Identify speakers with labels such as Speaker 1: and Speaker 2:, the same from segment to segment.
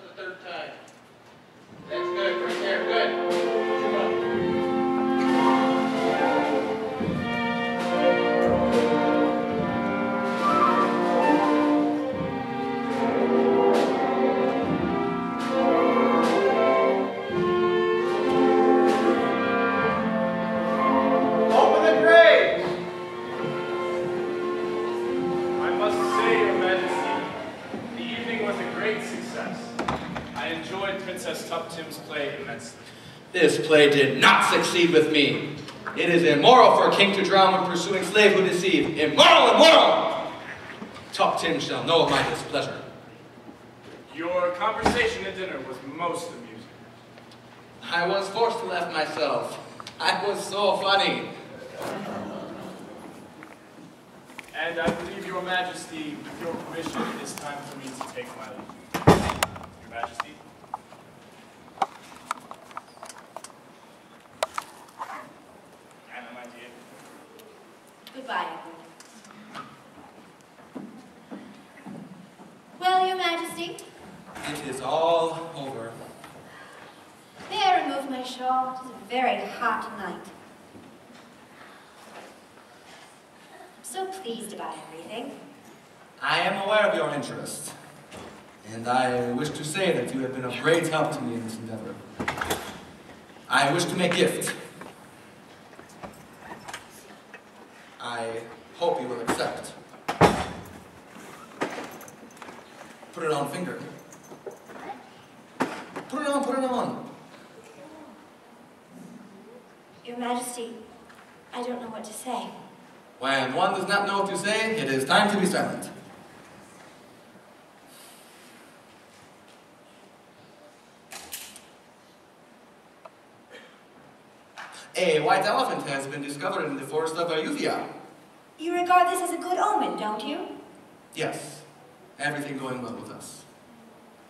Speaker 1: the third time. That's good, right there, good. Come on.
Speaker 2: This play did not succeed with me. It is immoral for a king to drown when pursuing slave who deceive. Immoral, immoral! Tuck Tim shall know of my displeasure.
Speaker 3: Your conversation at dinner was most amusing.
Speaker 2: I was forced to laugh myself. I was so funny.
Speaker 3: And I believe, Your Majesty, with your permission, it is time for me to take my leave. Your Majesty?
Speaker 4: Goodbye, Edward. Well, Your Majesty?
Speaker 2: It is all over.
Speaker 4: May I remove my shawl? It is a very hot night. I'm so pleased about everything.
Speaker 2: I am aware of your interest, and I wish to say that you have been of great help to me in this endeavor. I wish to make gift. I hope you will accept. Put it on finger. Put it on, put it on.
Speaker 4: Your Majesty, I don't know what to say.
Speaker 2: When one does not know what to say, it is time to be silent. A white elephant has been discovered in the forest of Ayutthaya.
Speaker 4: You regard this as a good omen, don't you?
Speaker 2: Yes. Everything going well with us.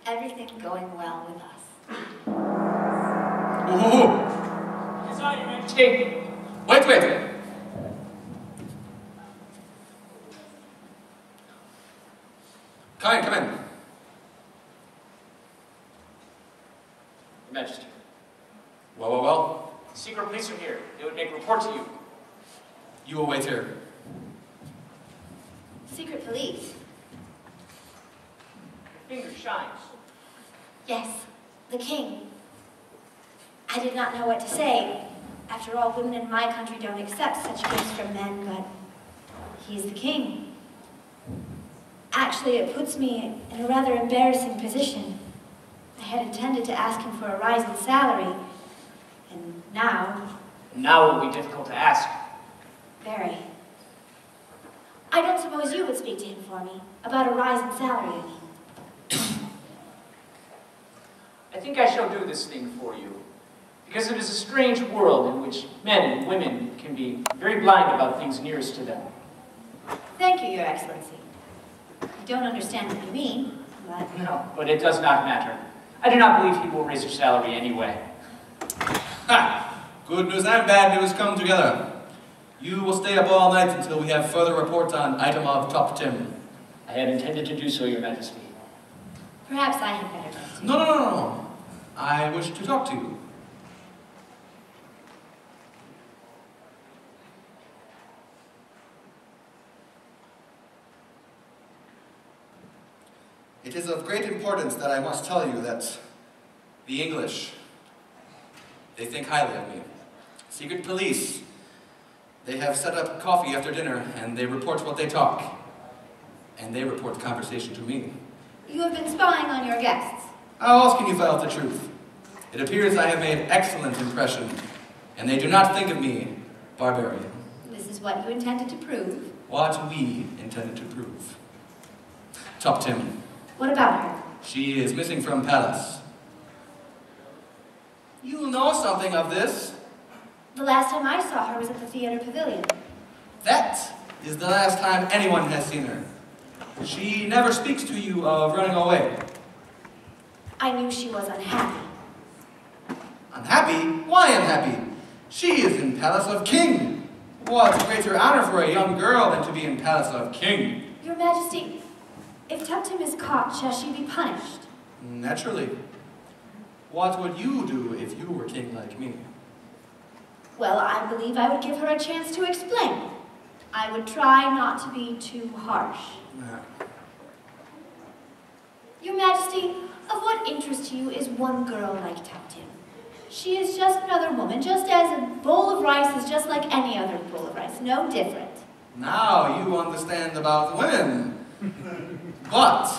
Speaker 4: Everything going well with us.
Speaker 2: Ooh.
Speaker 5: Yes, Your Majesty.
Speaker 2: Wait. Come in.
Speaker 5: Your Majesty.
Speaker 2: Well.
Speaker 5: Secret police are here. They would make a report to you.
Speaker 2: You will wait here.
Speaker 4: Secret police?
Speaker 5: Your finger shines.
Speaker 4: Yes, the king. I did not know what to say. After all, women in my country don't accept such gifts from men, but he's the king. Actually, it puts me in a rather embarrassing position. I had intended to ask him for a rise in salary, and now...
Speaker 5: Now it will be difficult to ask.
Speaker 4: Very. I don't suppose you would speak to him for me, about a rise in salary, I mean.
Speaker 5: I think I shall do this thing for you, because it is a strange world in which men and women can be very blind about things nearest to them.
Speaker 4: Thank you, Your Excellency. I don't understand what you mean, but...
Speaker 5: No, but it does not matter. I do not believe he will raise your salary anyway.
Speaker 2: Ha! Good news and bad news come together. You will stay up all night until we have further report on item of Top Tim.
Speaker 5: I had intended to do so, Your Majesty.
Speaker 4: Perhaps I had better go too.
Speaker 2: No. I wish to talk to you. It is of great importance that I must tell you that the English, they think highly of me. Secret police, they have set up coffee after dinner and they report what they talk. And they report the conversation to me.
Speaker 4: You have been spying on your guests.
Speaker 2: How else can you find out the truth? It appears I have made excellent impression, and they do not think of me barbarian.
Speaker 4: This is what you intended to prove.
Speaker 2: What we intended to prove. Top Tim.
Speaker 4: What about her?
Speaker 2: She is missing from palace. You know something of this.
Speaker 4: The last time I saw her was at the theater pavilion.
Speaker 2: That is the last time anyone has seen her. She never speaks to you of running away.
Speaker 4: I knew she was unhappy.
Speaker 2: Unhappy? Why unhappy? She is in palace of king. What greater honor for a young girl than to be in palace of king?
Speaker 4: Your Majesty, if Tuptim is caught, shall she be punished?
Speaker 2: Naturally. What would you do if you were king like me?
Speaker 4: Well, I believe I would give her a chance to explain. I would try not to be too harsh. Your Majesty, of what interest to you is one girl like Tuptim? She is just another woman, just as a bowl of rice is just like any other bowl of rice, no different.
Speaker 2: Now you understand about women. But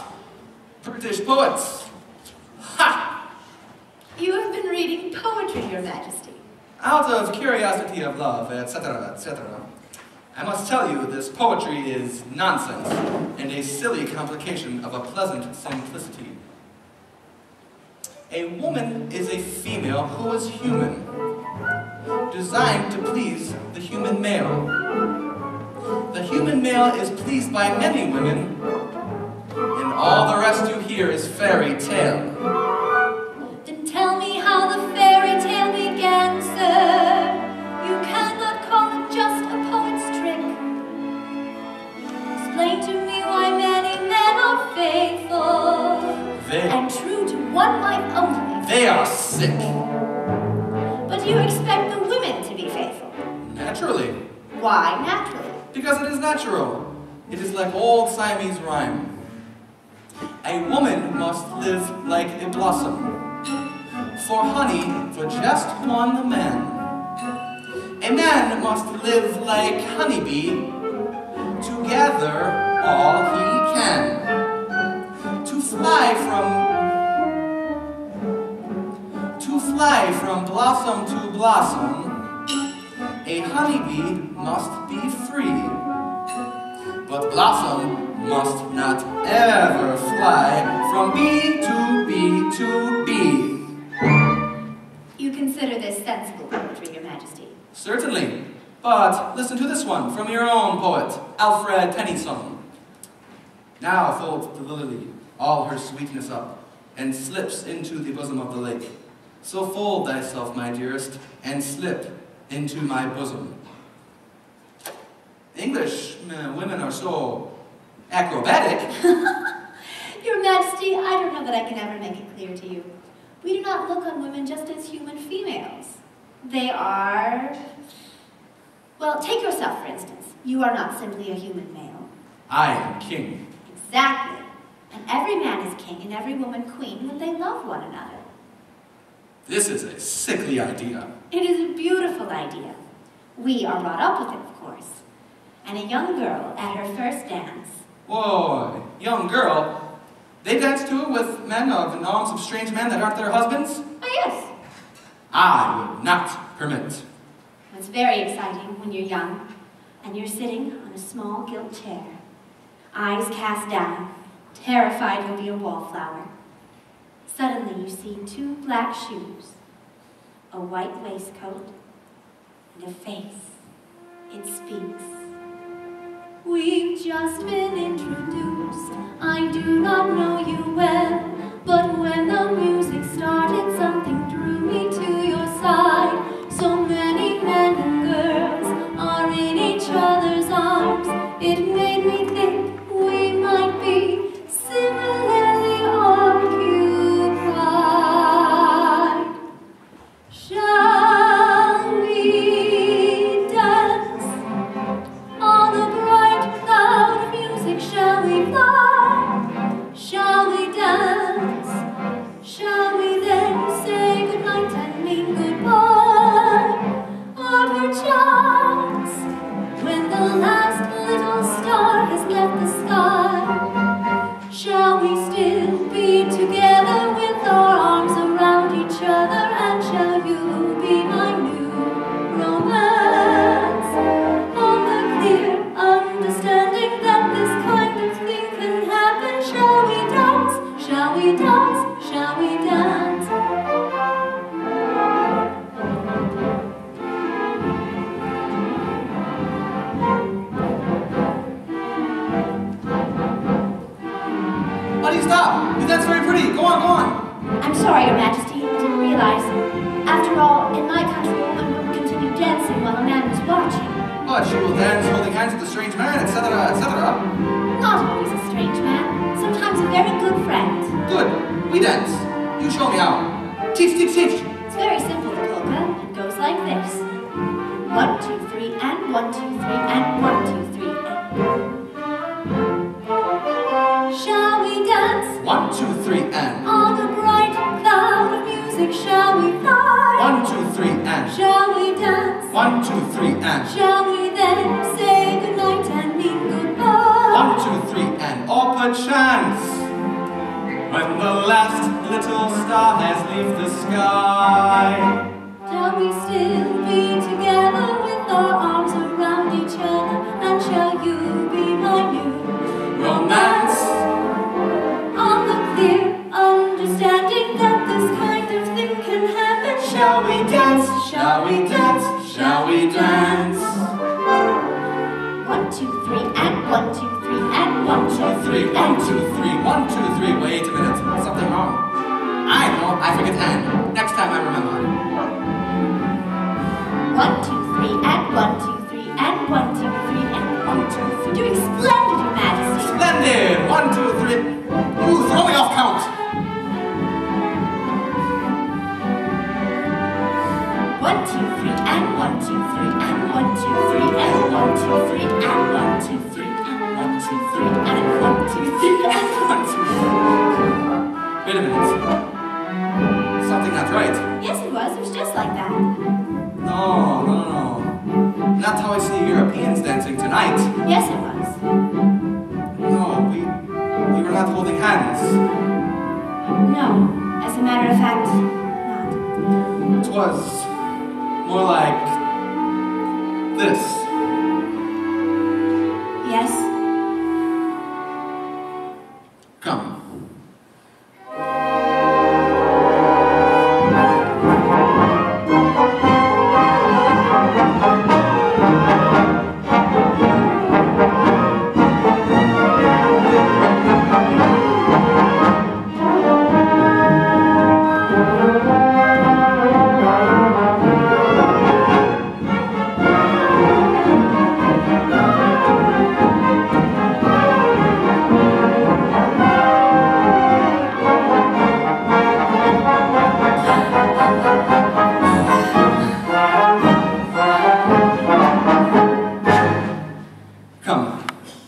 Speaker 2: British poets, ha!
Speaker 4: You have been reading poetry, Your Majesty.
Speaker 2: Out of curiosity of love, etc., etc., I must tell you this poetry is nonsense and a silly complication of a pleasant simplicity. A woman is a female who is human, designed to please the human male. The human male is pleased by many women, and all the rest you hear is fairy tale.
Speaker 4: Then tell me how the fairy tale began, sir. You cannot call it just a poet's trick. Explain to me why many men are faithful and true to one wife only.
Speaker 2: They are sick.
Speaker 4: But you expect the women to be faithful.
Speaker 2: Naturally.
Speaker 4: Why naturally?
Speaker 2: Because it is natural. It is like old Siamese rhyme. A woman must live like a blossom, for honey for just one man. A man must live like honeybee, to gather all he can. To fly from blossom to blossom, a honeybee must be free. But blossom must not ever fly from bee to bee to bee.
Speaker 4: You consider this sensible poetry, Your Majesty?
Speaker 2: Certainly. But listen to this one from your own poet, Alfred Tennyson. Now folds the lily all her sweetness up, and slips into the bosom of the lake. So fold thyself, my dearest, and slip into my bosom. English women are so acrobatic.
Speaker 4: Your Majesty, I don't know that I can ever make it clear to you. We do not look on women just as human females. They are... Well, take yourself, for instance. You are not simply a human male.
Speaker 2: I am king.
Speaker 4: Exactly. And every man is king and every woman queen when they love one another.
Speaker 2: This is a sickly idea.
Speaker 4: It is a beautiful idea. We are brought up with it, of course. And a young girl at her first dance.
Speaker 2: Whoa, young girl. They dance too with men of in arms of strange men that aren't their husbands?
Speaker 4: Oh, yes.
Speaker 2: I would not permit.
Speaker 4: It's very exciting when you're young and you're sitting on a small gilt chair, eyes cast down, terrified you'll be a wallflower. Suddenly you see two black shoes, a white waistcoat, and a face. It speaks. We've just been introduced. I do not know you well, but when the music started, something drew me to your side. So many men and girls are in each other's arms. It made me think we might be similarly occupied. Shall we dance on the bright cloud of music? Shall we fly? Shall we dance? Shall we then say goodnight and mean goodbye? Or perchance, when the last little star has left the sky, shall we still be together with our arms around each other? And shall you be my new romance? On the clear understanding that this kind of thing can happen. Shall we dance? Shall we dance? Shall we dance?
Speaker 2: Buddy, stop! That's very pretty. Go on, go on.
Speaker 4: I'm sorry, Your Majesty, I didn't realize. After all, in my country, a woman would continue dancing while a man was watching.
Speaker 2: But she will dance holding hands with a strange man, etc., etc.
Speaker 4: Not always a strange man, sometimes a very good friend.
Speaker 2: Good. We dance. You show me how. Teach, teach, teach.
Speaker 4: It's very simple, the polka. It goes like this. 1, 2, 3, and 1, 2, 3, and 1, 2, 3, and... Shall we dance?
Speaker 2: 1, 2, 3, and...
Speaker 4: On the bright cloud of music, shall we fly?
Speaker 2: 1, 2, 3, and...
Speaker 4: Shall we dance?
Speaker 2: 1, 2, 3, and...
Speaker 4: Shall we then say goodnight and mean goodbye?
Speaker 2: 1, 2, 3, and... All perchance, when the last little star has left the sky,
Speaker 4: shall we still be together with our arms around each other? And shall you be my new
Speaker 2: romance?
Speaker 4: On the clear understanding that this kind of thing can happen.
Speaker 2: Shall we dance? Shall we dance? Shall we dance?
Speaker 4: 1, 2, 3, and 1, 2, 3, and 1, 2, 3,
Speaker 2: 1, 2, 3, 1, 2, 3. Wait a minute. Something wrong. I know. I forget and. Next time I remember.
Speaker 4: 1, 2, 3, and 1, 2, 3, and 1, 2, 3, and 1, 2, 3. Doing splendid, Your Majesty.
Speaker 2: Splendid! 1, 2, 3. You throw me off count.
Speaker 4: 1, 2, 3, and 1, 2, 3, and 1, 2, 3, and 1, 2, 3, and 1, 2, 3, and 1, 2, 3, and 1, 2, 3, and 1, 2, 3.
Speaker 2: Wait a minute. Something not right.
Speaker 4: Yes, it was. It was just like that.
Speaker 2: No, no, no. Not how I see Europeans dancing tonight.
Speaker 4: Yes, it was.
Speaker 2: No, we were not holding hands.
Speaker 4: No, as a matter of fact, not.
Speaker 2: It was more like this.
Speaker 4: Yes?
Speaker 2: Come.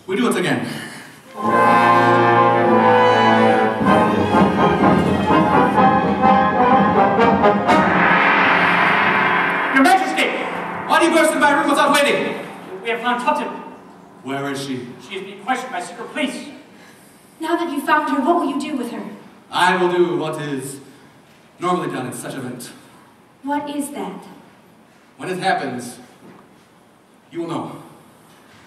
Speaker 2: We do it again.
Speaker 5: Your Majesty!
Speaker 2: Why do you burst into my room without waiting?
Speaker 5: We have found Tottem.
Speaker 2: Where is she?
Speaker 5: She is being questioned by secret police.
Speaker 4: Now that you found her, what will you do with her?
Speaker 2: I will do what is normally done in such an event.
Speaker 4: What is that?
Speaker 2: When it happens, you will know.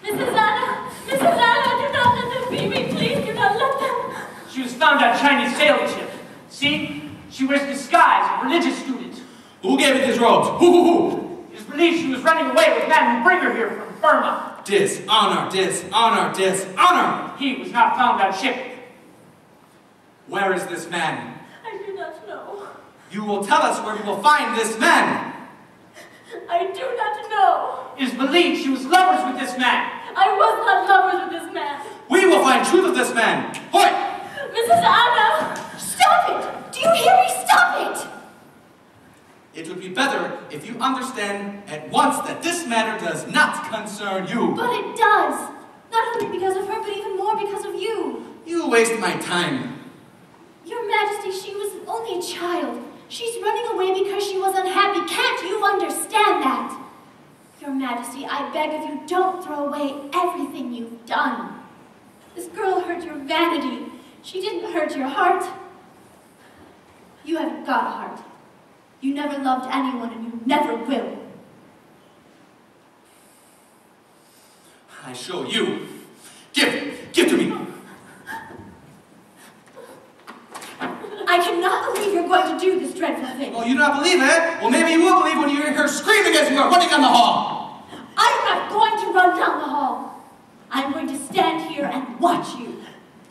Speaker 4: Mrs. Anna! Mrs. Anna, do not let them beat me, please, do not let them!
Speaker 5: She was found on Chinese sailing ship. See? She wears disguise, a religious student.
Speaker 2: Who gave her these robes? Who?
Speaker 5: It is believed she was running away with men who bring her here from Burma.
Speaker 2: Dishonor, dishonor, dishonor!
Speaker 5: He was not found on ship.
Speaker 2: Where is this man?
Speaker 4: I do not know.
Speaker 2: You will tell us where we will find this man!
Speaker 4: I do not know.
Speaker 5: It is believed she was lovers with this man.
Speaker 4: I was not lovers with this man.
Speaker 2: We will find truth of this man! Hoi!
Speaker 4: Mrs. Anna! Stop it! Do you hear me? Stop it!
Speaker 2: It would be better if you understand at once that this matter does not concern you.
Speaker 4: But it does. Not only because of her, but even more because of you.
Speaker 2: You waste my time.
Speaker 4: Your Majesty, she was only a child. She's running away because she was unhappy. Can't you understand that? Your Majesty, I beg of you, don't throw away everything you've done. This girl hurt your vanity. She didn't hurt your heart. You haven't got a heart. You never loved anyone, and you never will.
Speaker 2: I show you. Give to me.
Speaker 4: I cannot believe you're going to do this dreadful thing.
Speaker 2: Oh, you do not believe it? Well, maybe you will believe when you hear her screaming as you are running down the hall.
Speaker 4: I'm not going to run down the hall. I'm going to stand here and watch you.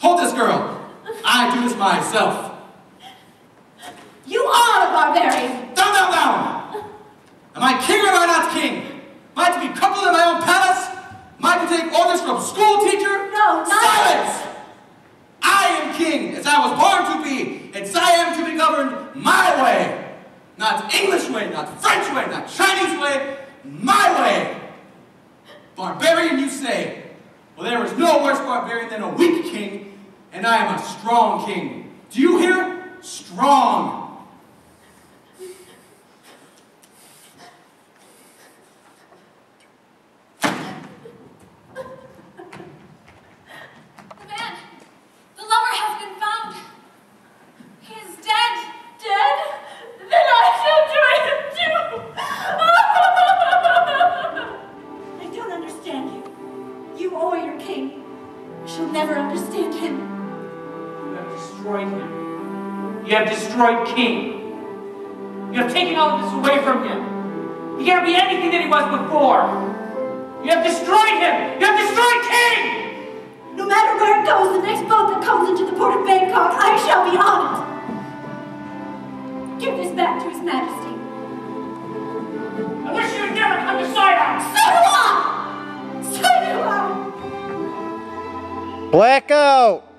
Speaker 2: Hold this girl. I do this myself.
Speaker 4: You are a barbarian.
Speaker 2: Down. Am I king or am I not king? Am I to be coupled in my own palace? Am I to take orders from school teacher?
Speaker 4: No, not
Speaker 2: Silence! I am king, as I was born to be, and silence my way. Not English way, not French way, not Chinese way, my way. Barbarian, you say? Well, there is no worse barbarian than a weak king, and I am a strong king. Do you hear? Strong.
Speaker 5: You have destroyed King. You have taken all of this away from him. He can't be anything that he was before. You have destroyed him. You have destroyed King.
Speaker 4: No matter where it goes, the next boat that comes into the port of Bangkok, I shall be on it. Give this back to His Majesty.
Speaker 5: I wish you had never come to Sidehouse.
Speaker 4: So do I. So do I.
Speaker 6: Blackout!